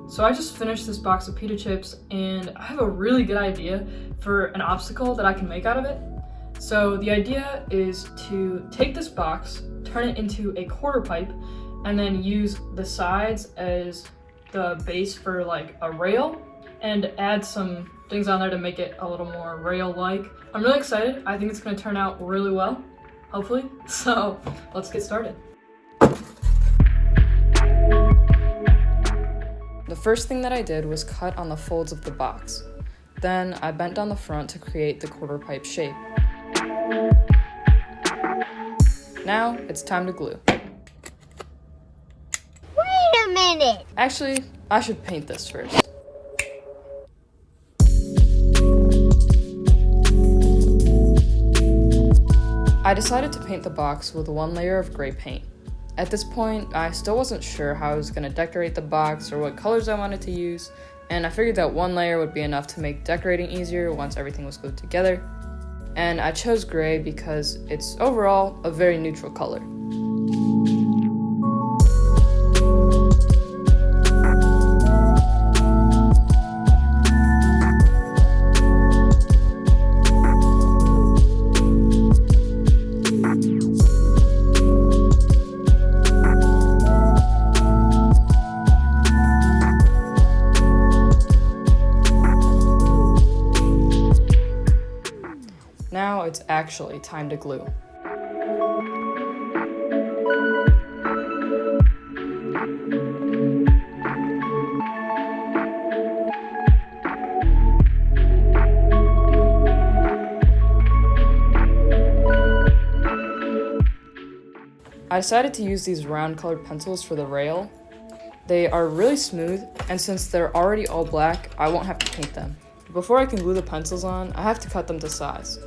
So I just finished this box of pita chips and I have a really good idea for an obstacle that I can make out of it. So the idea is to take this box, turn it into a quarter pipe, and then use the sides as the base for like a rail and add some things on there to make it a little more rail-like. I'm really excited. I think it's gonna turn out really well, hopefully. So let's get started. The first thing that I did was cut on the folds of the box. Then I bent down the front to create the quarter pipe shape. Now it's time to glue. Wait a minute! Actually, I should paint this first. I decided to paint the box with one layer of gray paint. At this point, I still wasn't sure how I was going to decorate the box or what colors I wanted to use, and I figured that one layer would be enough to make decorating easier once everything was glued together. And I chose gray because it's overall a very neutral color. Now it's actually time to glue. I decided to use these round colored pencils for the rail. They are really smooth, and since they're already all black, I won't have to paint them. Before I can glue the pencils on, I have to cut them to size.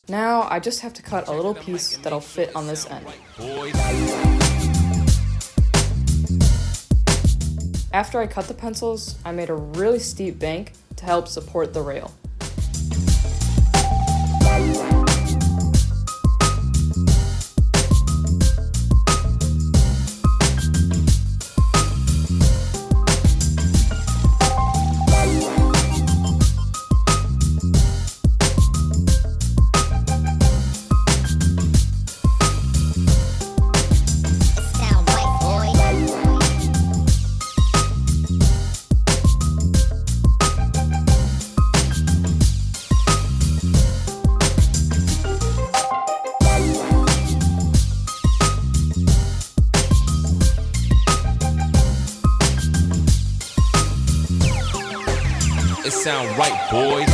Now I just have to cut a little piece that'll fit on this end. After I cut the pencils, I made a really steep bank to help support the rail. It sound right, boys.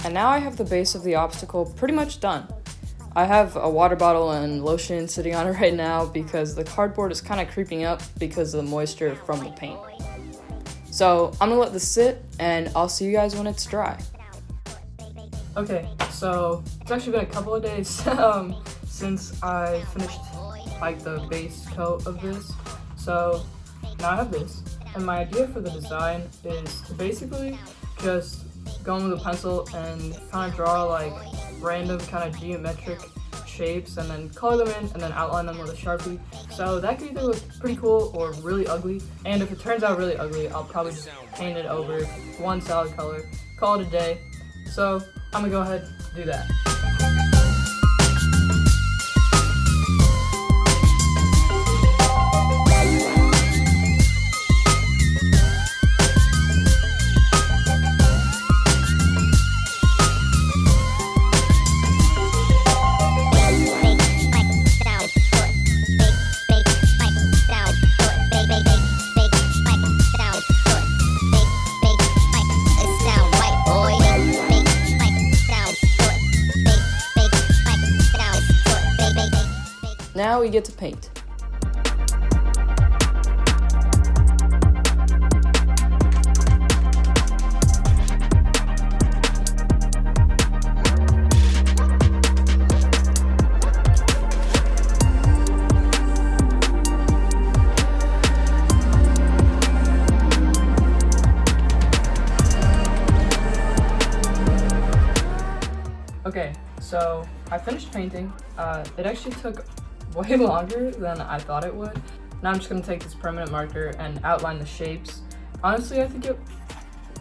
And now I have the base of the obstacle pretty much done. I have a water bottle and lotion sitting on it right now because the cardboard is kind of creeping up because of the moisture from the paint. So I'm gonna let this sit and I'll see you guys when it's dry. Okay, so it's actually been a couple of days since I finished like the base coat of this. So now I have this. And my idea for the design is to basically just go in with a pencil and kind of draw like random kind of geometric shapes and then color them in and then outline them with a Sharpie. So that could either look pretty cool or really ugly. And if it turns out really ugly, I'll probably just paint it over one solid color, call it a day. So I'm gonna go ahead and do that. Now we get to paint. Okay, so I finished painting. It actually took way longer than I thought it would. Now I'm just gonna take this permanent marker and outline the shapes. Honestly, I think it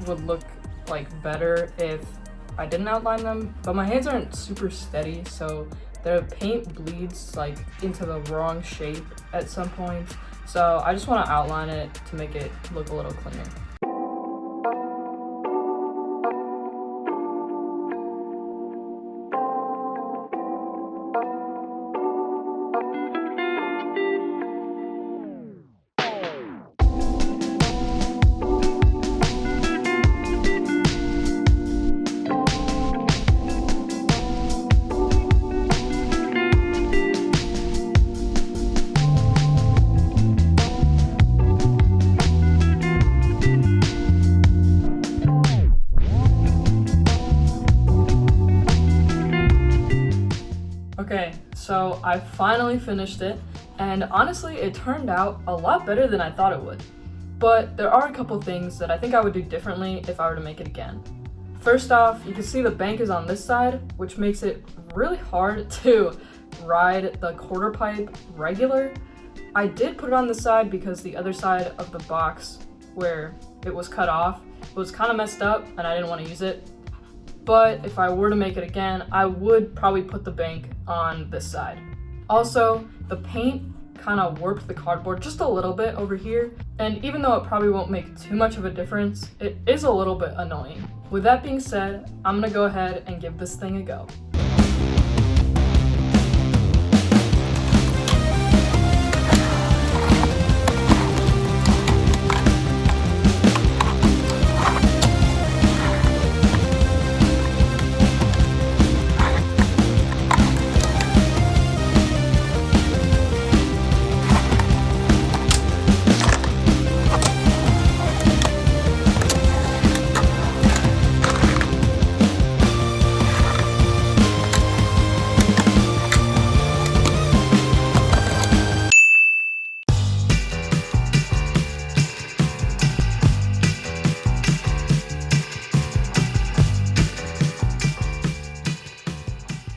would look like better if I didn't outline them, but my hands aren't super steady, so the paint bleeds like into the wrong shape at some points. So I just wanna outline it to make it look a little cleaner. Okay, so I finally finished it, and honestly, it turned out a lot better than I thought it would. But there are a couple things that I think I would do differently if I were to make it again. First off, you can see the bank is on this side, which makes it really hard to ride the quarter pipe regular. I did put it on this side because the other side of the box where it was cut off was kind of messed up and I didn't want to use it. But if I were to make it again, I would probably put the bank on this side. Also, the paint kind of warped the cardboard just a little bit over here, and even though it probably won't make too much of a difference, it is a little bit annoying. With that being said, I'm gonna go ahead and give this thing a go.